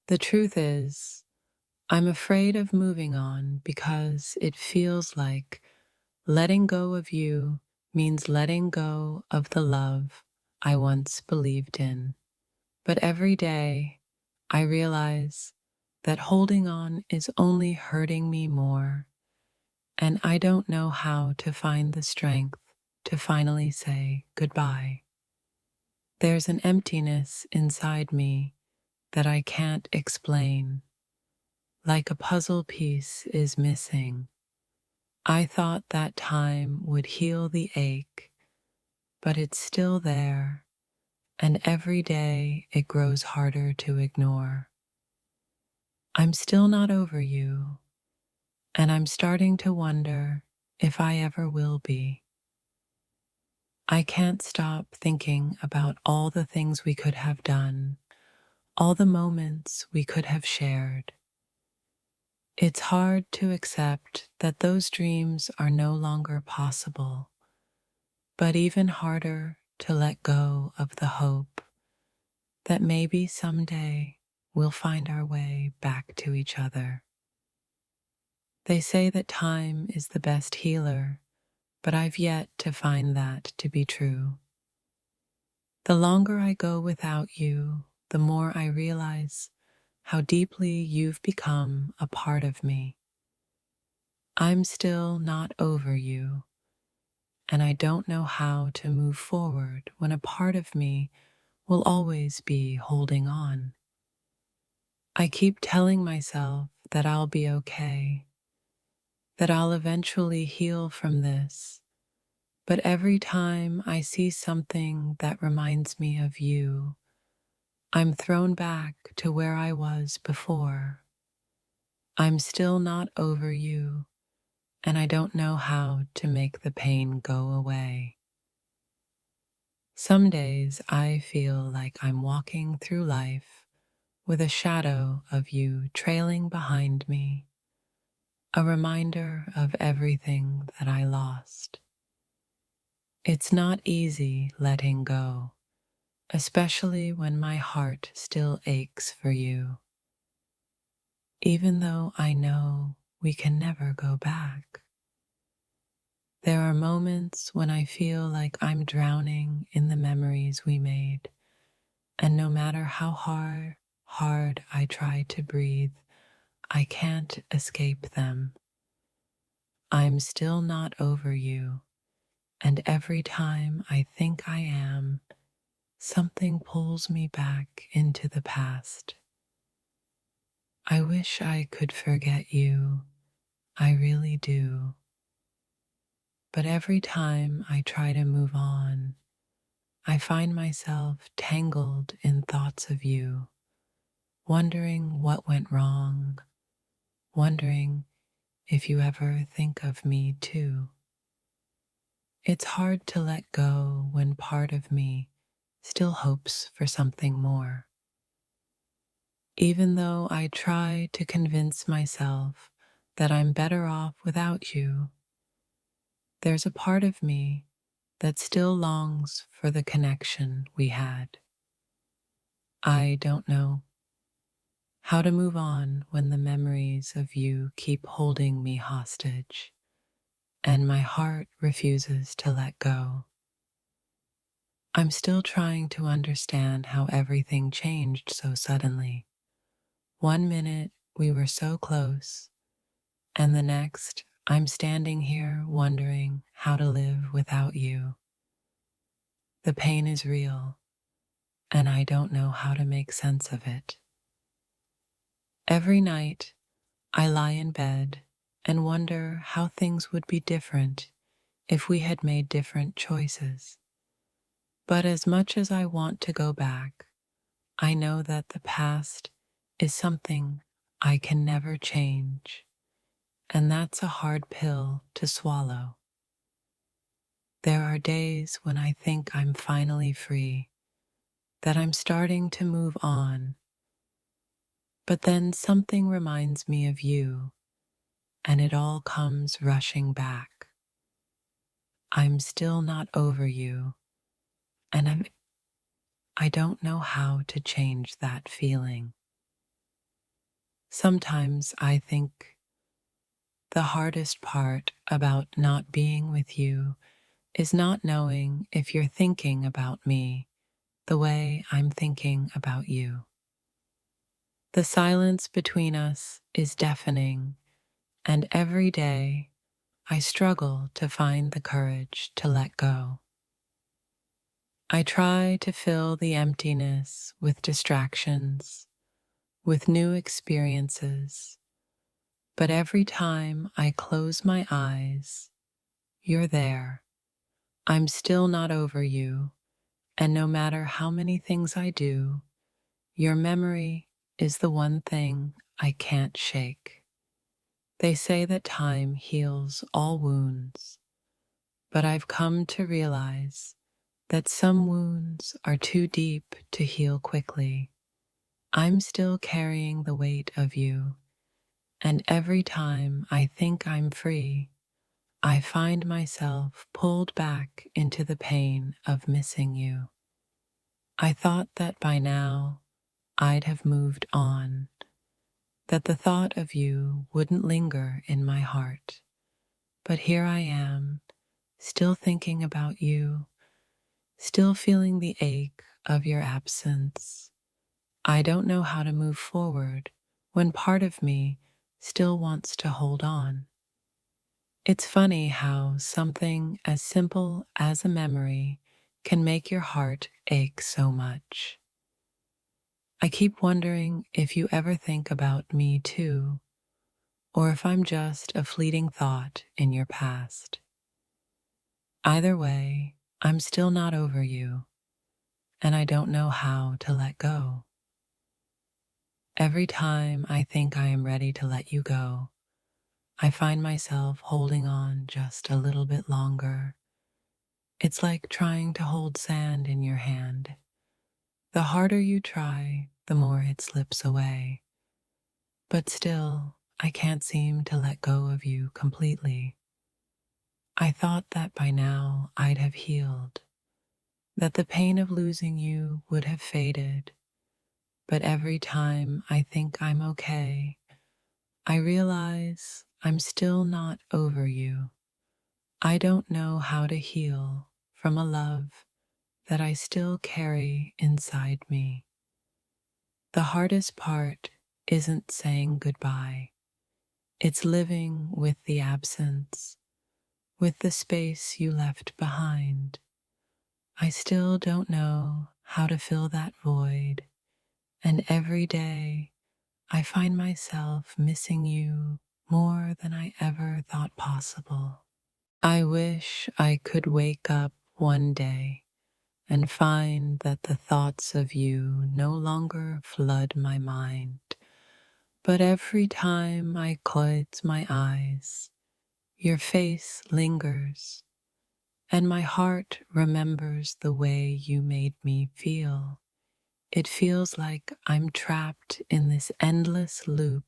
The truth is, I'm afraid of moving on because it feels like letting go of you means letting go of the love I once believed in. But every day, I realize that holding on is only hurting me more, and I don't know how to find the strength to finally say goodbye. There's an emptiness inside me that I can't explain, like a puzzle piece is missing. I thought that time would heal the ache, but it's still there, and every day it grows harder to ignore. I'm still not over you, and I'm starting to wonder if I ever will be. I can't stop thinking about all the things we could have done, all the moments we could have shared. It's hard to accept that those dreams are no longer possible, but even harder to let go of the hope that maybe someday we'll find our way back to each other. They say that time is the best healer, but I've yet to find that to be true. The longer I go without you, the more I realize how deeply you've become a part of me. I'm still not over you, and I don't know how to move forward when a part of me will always be holding on. I keep telling myself that I'll be okay, that I'll eventually heal from this, but every time I see something that reminds me of you, I'm thrown back to where I was before. I'm still not over you, and I don't know how to make the pain go away. Some days I feel like I'm walking through life with a shadow of you trailing behind me, a reminder of everything that I lost. It's not easy letting go, especially when my heart still aches for you, even though I know we can never go back. There are moments when I feel like I'm drowning in the memories we made, and no matter how hard I try to breathe, I can't escape them. I'm still not over you, and every time I think I am, something pulls me back into the past. I wish I could forget you, I really do. But every time I try to move on, I find myself tangled in thoughts of you, wondering what went wrong, wondering if you ever think of me too. It's hard to let go when part of me still hopes for something more. Even though I try to convince myself that I'm better off without you, there's a part of me that still longs for the connection we had. I don't know how to move on when the memories of you keep holding me hostage, and my heart refuses to let go. I'm still trying to understand how everything changed so suddenly. One minute we were so close, and the next I'm standing here wondering how to live without you. The pain is real, and I don't know how to make sense of it. Every night I lie in bed and wonder how things would be different if we had made different choices. But as much as I want to go back, I know that the past is something I can never change, and that's a hard pill to swallow. There are days when I think I'm finally free, that I'm starting to move on, but then something reminds me of you, and it all comes rushing back. I'm still not over you, and I don't know how to change that feeling. Sometimes I think the hardest part about not being with you is not knowing if you're thinking about me the way I'm thinking about you. The silence between us is deafening, and every day I struggle to find the courage to let go. I try to fill the emptiness with distractions, with new experiences, but every time I close my eyes, you're there. I'm still not over you, and no matter how many things I do, your memory is the one thing I can't shake. They say that time heals all wounds, but I've come to realize that some wounds are too deep to heal quickly. I'm still carrying the weight of you, and every time I think I'm free, I find myself pulled back into the pain of missing you. I thought that by now I'd have moved on, that the thought of you wouldn't linger in my heart. But here I am, still thinking about you, still feeling the ache of your absence. I don't know how to move forward when part of me still wants to hold on. It's funny how something as simple as a memory can make your heart ache so much. I keep wondering if you ever think about me too, or if I'm just a fleeting thought in your past. Either way, I'm still not over you, and I don't know how to let go. Every time I think I am ready to let you go, I find myself holding on just a little bit longer. It's like trying to hold sand in your hand. The harder you try, the more it slips away. But still, I can't seem to let go of you completely. I thought that by now I'd have healed, that the pain of losing you would have faded. But every time I think I'm okay, I realize I'm still not over you. I don't know how to heal from a love that I still carry inside me. The hardest part isn't saying goodbye. It's living with the absence, with the space you left behind. I still don't know how to fill that void, and every day I find myself missing you more than I ever thought possible. I wish I could wake up one day and find that the thoughts of you no longer flood my mind. But every time I close my eyes, your face lingers, and my heart remembers the way you made me feel. It feels like I'm trapped in this endless loop,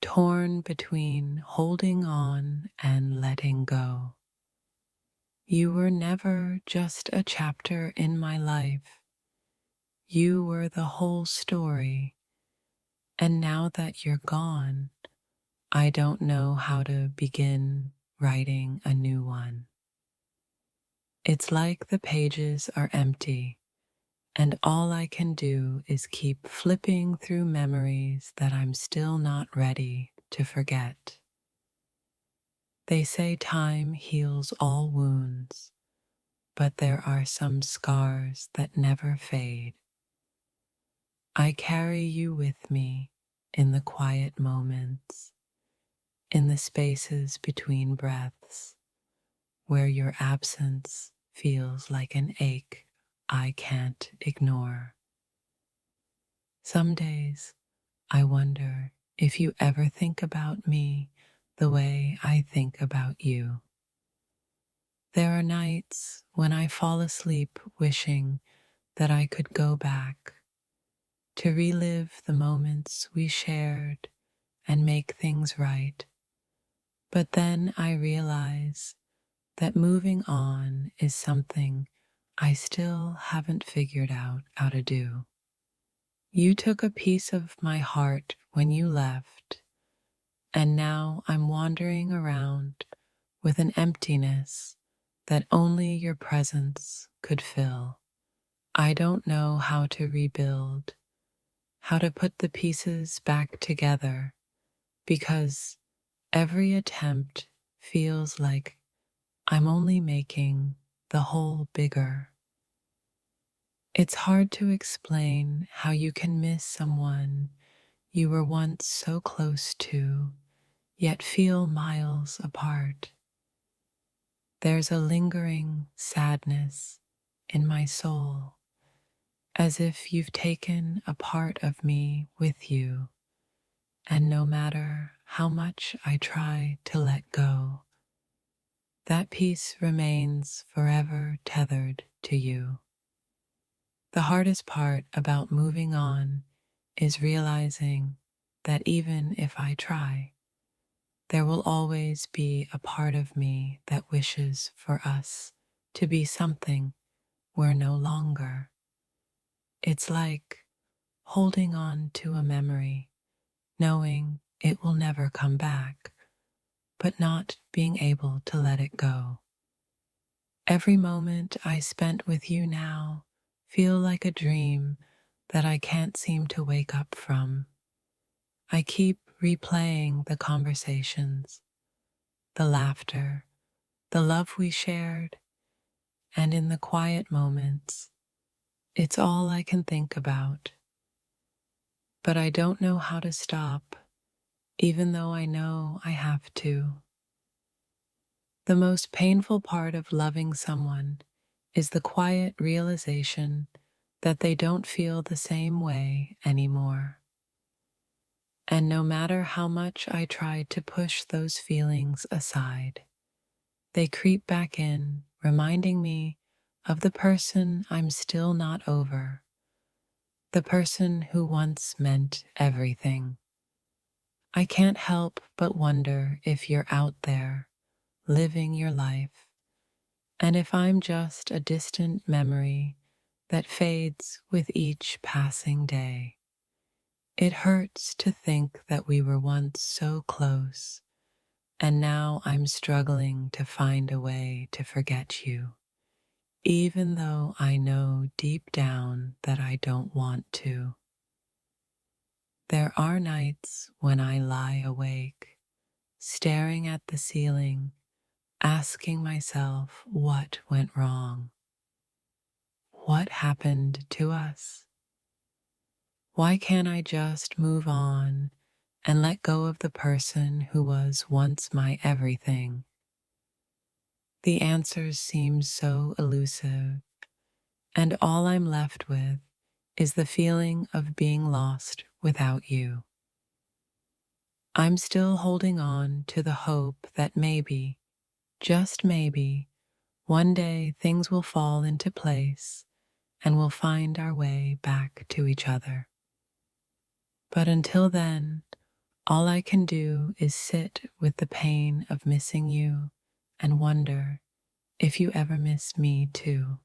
torn between holding on and letting go. You were never just a chapter in my life. You were the whole story, and now that you're gone, I don't know how to begin writing a new one. It's like the pages are empty, and all I can do is keep flipping through memories that I'm still not ready to forget. They say time heals all wounds, but there are some scars that never fade. I carry you with me in the quiet moments, in the spaces between breaths, where your absence feels like an ache I can't ignore. Some days I wonder if you ever think about me the way I think about you. There are nights when I fall asleep wishing that I could go back to relive the moments we shared and make things right. But then I realize that moving on is something I still haven't figured out how to do. You took a piece of my heart when you left, and now I'm wandering around with an emptiness that only your presence could fill. I don't know how to rebuild, how to put the pieces back together, because every attempt feels like I'm only making the whole bigger. It's hard to explain how you can miss someone you were once so close to, yet feel miles apart. There's a lingering sadness in my soul, as if you've taken a part of me with you, and no matter how much I try to let go, that piece remains forever tethered to you. The hardest part about moving on is realizing that even if I try, there will always be a part of me that wishes for us to be something we're no longer. It's like holding on to a memory, knowing it will never come back, but not being able to let it go. Every moment I spent with you now feel like a dream that I can't seem to wake up from. I keep replaying the conversations, the laughter, the love we shared, and in the quiet moments, it's all I can think about. But I don't know how to stop, even though I know I have to. The most painful part of loving someone is the quiet realization that they don't feel the same way anymore. And no matter how much I try to push those feelings aside, they creep back in, reminding me of the person I'm still not over, the person who once meant everything. I can't help but wonder if you're out there, living your life, and if I'm just a distant memory that fades with each passing day. It hurts to think that we were once so close, and now I'm struggling to find a way to forget you, even though I know deep down that I don't want to. There are nights when I lie awake, staring at the ceiling, asking myself what went wrong. What happened to us? Why can't I just move on and let go of the person who was once my everything? The answers seem so elusive, and all I'm left with is the feeling of being lost without you. I'm still holding on to the hope that maybe, just maybe, one day things will fall into place and we'll find our way back to each other. But until then, all I can do is sit with the pain of missing you and wonder if you ever miss me too.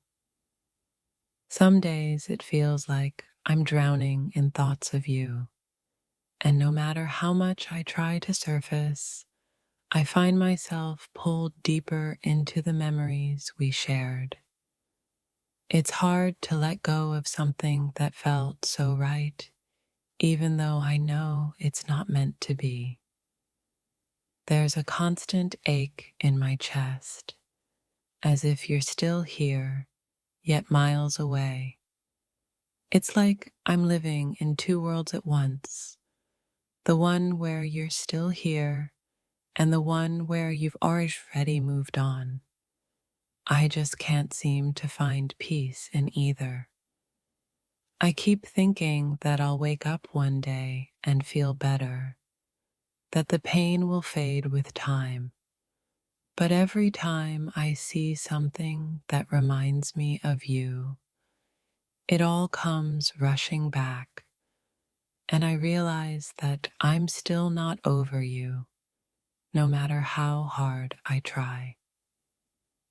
Some days it feels like I'm drowning in thoughts of you, and no matter how much I try to surface, I find myself pulled deeper into the memories we shared. It's hard to let go of something that felt so right, even though I know it's not meant to be. There's a constant ache in my chest, as if you're still here, yet miles away. It's like I'm living in two worlds at once, the one where you're still here, and the one where you've already moved on. I just can't seem to find peace in either. I keep thinking that I'll wake up one day and feel better, that the pain will fade with time. But every time I see something that reminds me of you, it all comes rushing back, and I realize that I'm still not over you, no matter how hard I try.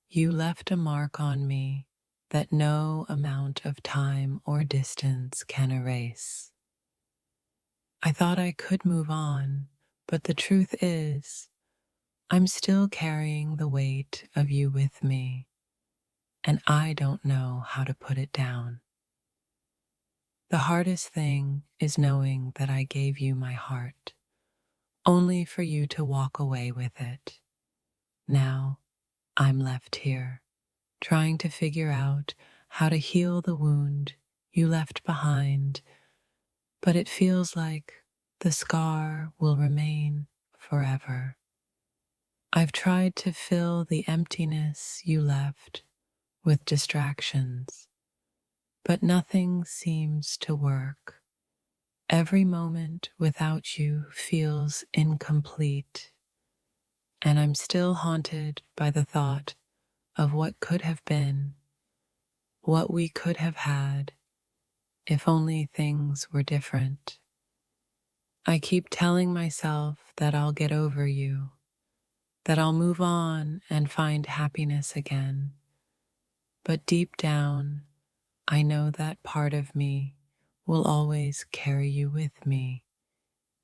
You left a mark on me that no amount of time or distance can erase. I thought I could move on, but the truth is, I'm still carrying the weight of you with me, and I don't know how to put it down. The hardest thing is knowing that I gave you my heart, only for you to walk away with it. Now, I'm left here, trying to figure out how to heal the wound you left behind, but it feels like the scar will remain forever. I've tried to fill the emptiness you left with distractions, but nothing seems to work. Every moment without you feels incomplete, and I'm still haunted by the thought of what could have been, what we could have had, if only things were different. I keep telling myself that I'll get over you, that I'll move on and find happiness again. But deep down, I know that part of me will always carry you with me,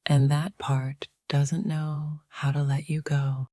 and that part doesn't know how to let you go.